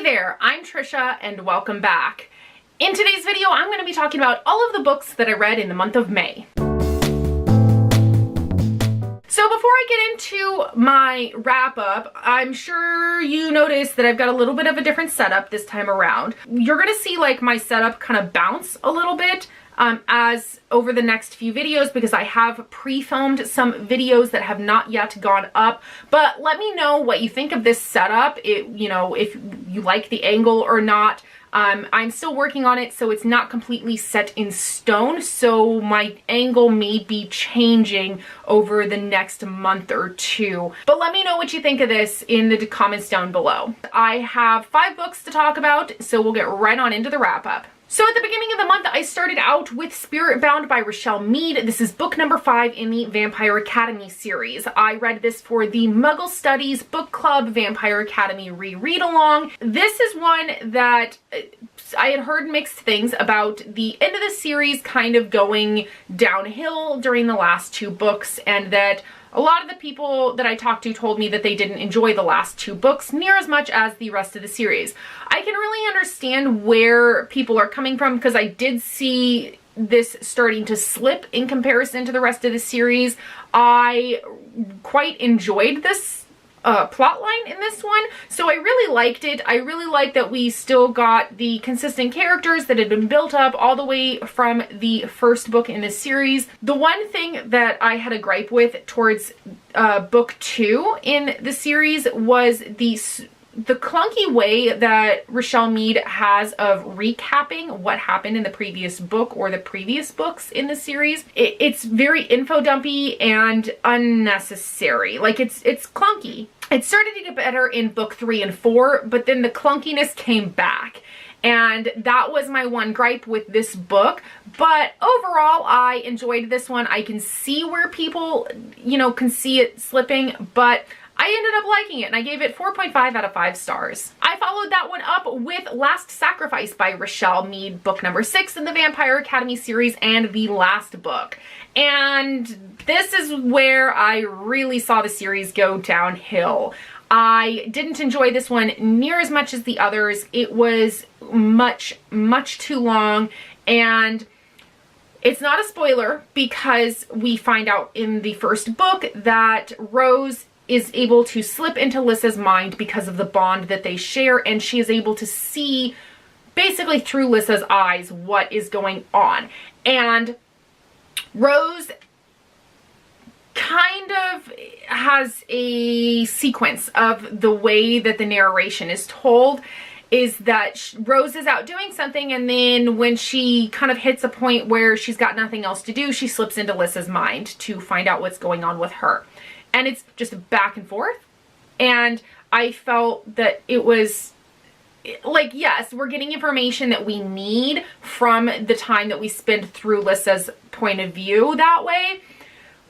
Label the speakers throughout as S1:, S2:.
S1: there, I'm Trisha and welcome back. In today's video, I'm going to be talking about all of the books that I read in the month of May. So before I get into my wrap up, I'm sure you noticed that I've got a little bit of a different setup this time around. You're going to see like my setup kind of bounce a little bit as over the next few videos because I have pre-filmed some videos that have not yet gone up. But let me know what you think of this setup, if you like the angle or not. I'm still working on it, so it's not completely set in stone, so my angle may be changing over the next month or two. But let me know what you think of this in the comments down below. I have 5 books to talk about, so we'll get right on into the wrap-up. So at the beginning of the month, I started out with Spirit Bound by Richelle Mead. This is book number 5 in the Vampire Academy series. I read this for the Muggle Studies Book Club Vampire Academy reread along. This is one that I had heard mixed things about the end of the series kind of going downhill during the last 2 books, and that a lot of the people that I talked to told me that they didn't enjoy the last 2 books near as much as the rest of the series. I can really understand where people are coming from because I did see this starting to slip in comparison to the rest of the series. I quite enjoyed this plot line in this one, so I really liked it. I really liked that we still got the consistent characters that had been built up all the way from the first book in this series. The one thing that I had a gripe with towards book 2 in the series was the clunky way that Richelle Mead has of recapping what happened in the previous book or the previous books in the series. It's very info dumpy and unnecessary. Like it's clunky. It started to get better in book 3 and 4, but then the clunkiness came back. And that was my one gripe with this book. But overall, I enjoyed this one. I can see where people, can see it slipping, but I ended up liking it and I gave it 4.5 out of 5 stars. I followed that one up with Last Sacrifice by Richelle Mead, book number 6 in the Vampire Academy series and the last book. And this is where I really saw the series go downhill. I didn't enjoy this one near as much as the others. It was much too long, and it's not a spoiler because we find out in the first book that Rose is able to slip into Lissa's mind because of the bond that they share, and she is able to see basically through Lissa's eyes what is going on. And Rose kind of has a sequence of the way that the narration is told, is that Rose is out doing something, and then when she kind of hits a point where she's got nothing else to do, she slips into Lissa's mind to find out what's going on with her. And it's just back and forth. And I felt that it was like, yes, we're getting information that we need from the time that we spend through Lissa's point of view that way.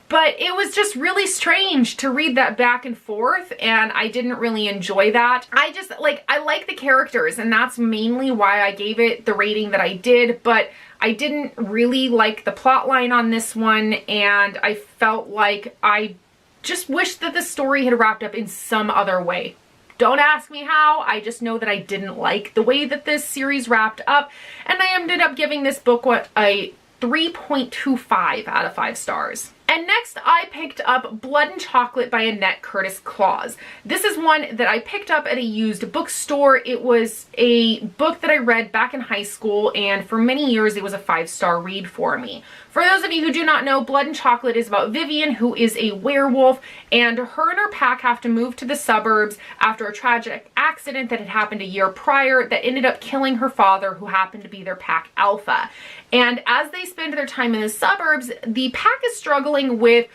S1: But it was just really strange to read that back and forth, and I didn't really enjoy that. I like the characters, and that's mainly why I gave it the rating that I did, but I didn't really like the plot line on this one, and I felt like I just wish that the story had wrapped up in some other way. Don't ask me how, I just know that I didn't like the way that this series wrapped up, and I ended up giving this book a 3.25 out of 5 stars. And next I picked up Blood and Chocolate by Annette Curtis Claus. This is one that I picked up at a used bookstore. It was a book that I read back in high school, and for many years it was a 5-star read for me. For those of you who do not know, Blood and Chocolate is about Vivian, who is a werewolf, and her pack have to move to the suburbs after a tragic accident that had happened a year prior that ended up killing her father, who happened to be their pack alpha. And as they spend their time in the suburbs, the pack is struggling with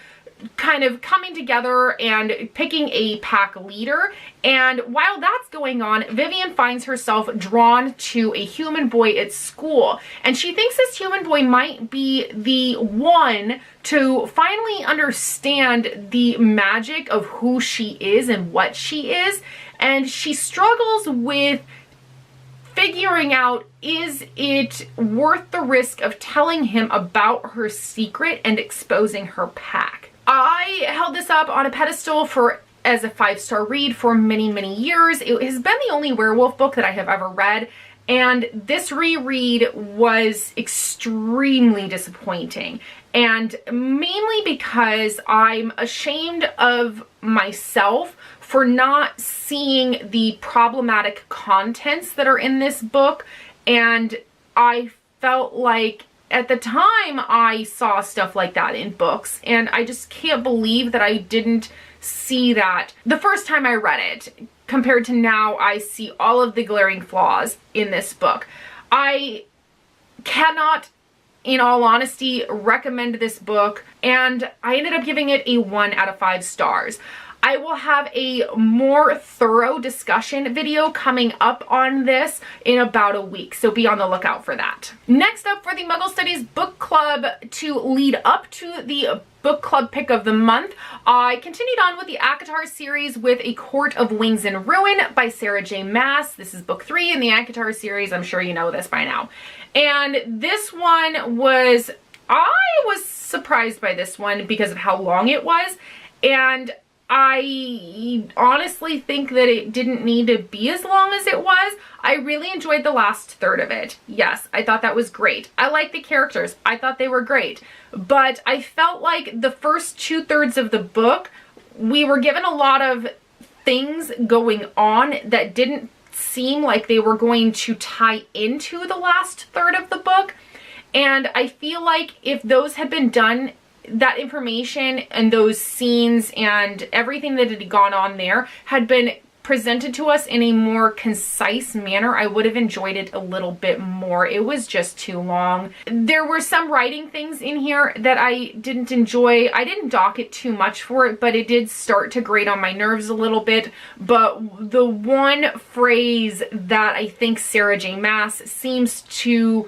S1: kind of coming together and picking a pack leader. And while that's going on, Vivian finds herself drawn to a human boy at school. And she thinks this human boy might be the one to finally understand the magic of who she is and what she is. And she struggles with figuring out, is it worth the risk of telling him about her secret and exposing her pack? I held this up on a pedestal for as a 5-star read for many, many years. It has been the only werewolf book that I have ever read, and this reread was extremely disappointing. And mainly because I'm ashamed of myself for not seeing the problematic contents that are in this book. And I felt like at the time I saw stuff like that in books, and I just can't believe that I didn't see that the first time I read it. Compared to now, I see all of the glaring flaws in this book. I cannot, in all honesty, recommend this book, and I ended up giving it a 1 out of 5 stars. I will have a more thorough discussion video coming up on this in about a week, so be on the lookout for that. Next up for the Muggle Studies Book Club, to lead up to the book club pick of the month, I continued on with the ACOTAR series with A Court of Wings and Ruin by Sarah J. Maas. This is book 3 in the ACOTAR series. I'm sure you know this by now. And this one was, I was surprised by this one because of how long it was, and I honestly think that it didn't need to be as long as it was. I really enjoyed the last third of it. Yes, I thought that was great. I liked the characters. I thought they were great. But I felt like the first 2/3 of the book, we were given a lot of things going on that didn't seem like they were going to tie into the last third of the book. And I feel like if those had been done, that information and those scenes and everything that had gone on there had been presented to us in a more concise manner, I would have enjoyed it a little bit more. It was just too long. There were some writing things in here that I didn't enjoy. I didn't dock it too much for it, but it did start to grate on my nerves a little bit. But the one phrase that I think Sarah J. Maas seems to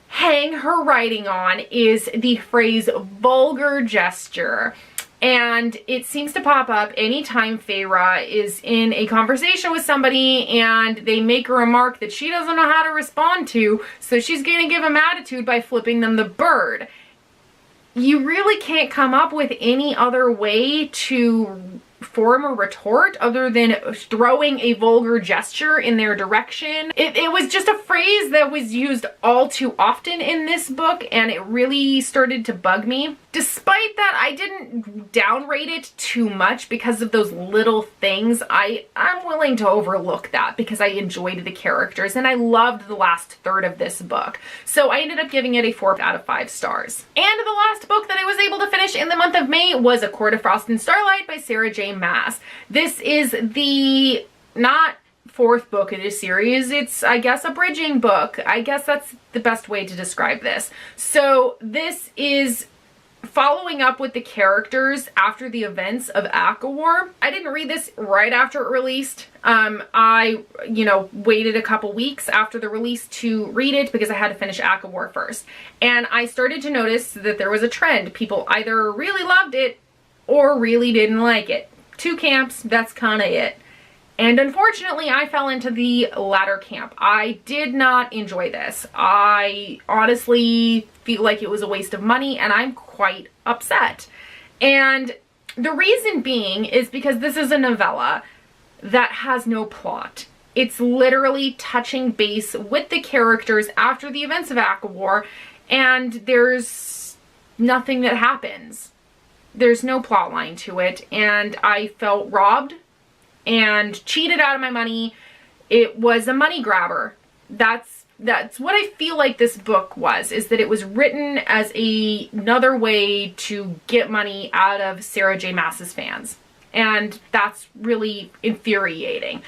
S1: hang her writing on is the phrase vulgar gesture. And it seems to pop up anytime Feyre is in a conversation with somebody and they make a remark that she doesn't know how to respond to, so she's going to give them attitude by flipping them the bird. You really can't come up with any other way to form a retort other than throwing a vulgar gesture in their direction. It was just a phrase that was used all too often in this book, and it really started to bug me. Despite that, I didn't downrate it too much because of those little things. I'm willing to overlook that because I enjoyed the characters and I loved the last third of this book. So I ended up giving it a 4 out of 5 stars. And the last book that I was able to finish in the month of May was A Court of Frost and Starlight by Sarah J. Maas. This is the not 4th book in this series. It's, I guess, a bridging book. I guess that's the best way to describe this. So this is following up with the characters after the events of ACOWAR. I didn't read this right after it released. I, waited a couple weeks after the release to read it because I had to finish ACOWAR first. And I started to notice that there was a trend. People either really loved it or really didn't like it. 2 camps, that's kind of it. And unfortunately, I fell into the latter camp. I did not enjoy this. I honestly feel like it was a waste of money, and I'm quite upset. And the reason being is because this is a novella that has no plot. It's literally touching base with the characters after the events of ACOWAR, and there's nothing that happens. There's no plot line to it, and I felt robbed and cheated out of my money. It was a money grabber. That's what I feel like this book was, is that it was written as another way to get money out of Sarah J. Maas's fans. And that's really infuriating.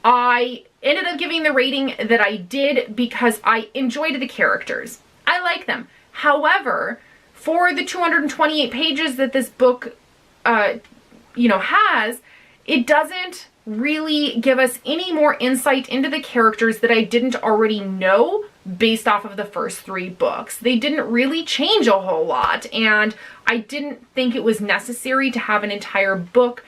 S1: I ended up giving the rating that I did because I enjoyed the characters. I like them. However, for the 228 pages that this book, has, it doesn't really give us any more insight into the characters that I didn't already know based off of the first 3 books. They didn't really change a whole lot, and I didn't think it was necessary to have an entire book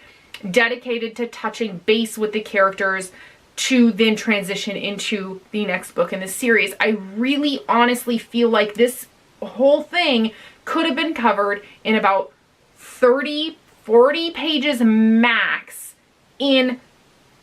S1: dedicated to touching base with the characters to then transition into the next book in the series. I really honestly feel like this whole thing could have been covered in about 30, 40 pages max in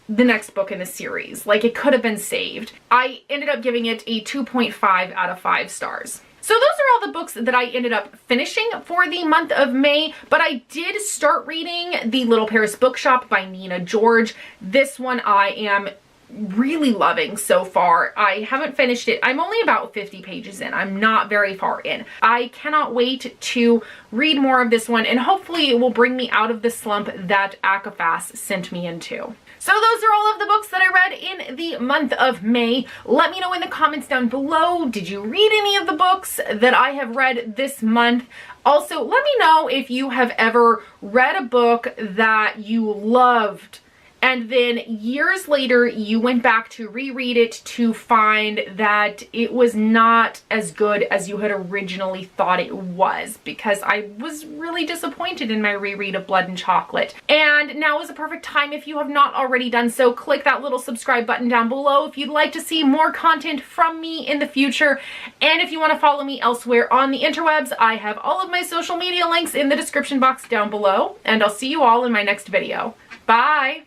S1: the next book in the series. Like, it could have been saved. I ended up giving it a 2.5 out of 5 stars. So those are all the books that I ended up finishing for the month of May, but I did start reading The Little Paris Bookshop by Nina George. This one I am really loving so far. I haven't finished it. I'm only about 50 pages in. I'm not very far in. I cannot wait to read more of this one, and hopefully it will bring me out of the slump that ACOFAS sent me into. So those are all of the books that I read in the month of May. Let me know in the comments down below, did you read any of the books that I have read this month? Also, let me know if you have ever read a book that you loved and then years later you went back to reread it to find that it was not as good as you had originally thought it was, because I was really disappointed in my reread of Blood and Chocolate. And now is a perfect time, if you have not already done so, click that little subscribe button down below if you'd like to see more content from me in the future. And if you want to follow me elsewhere on the interwebs, I have all of my social media links in the description box down below, and I'll see you all in my next video. Bye!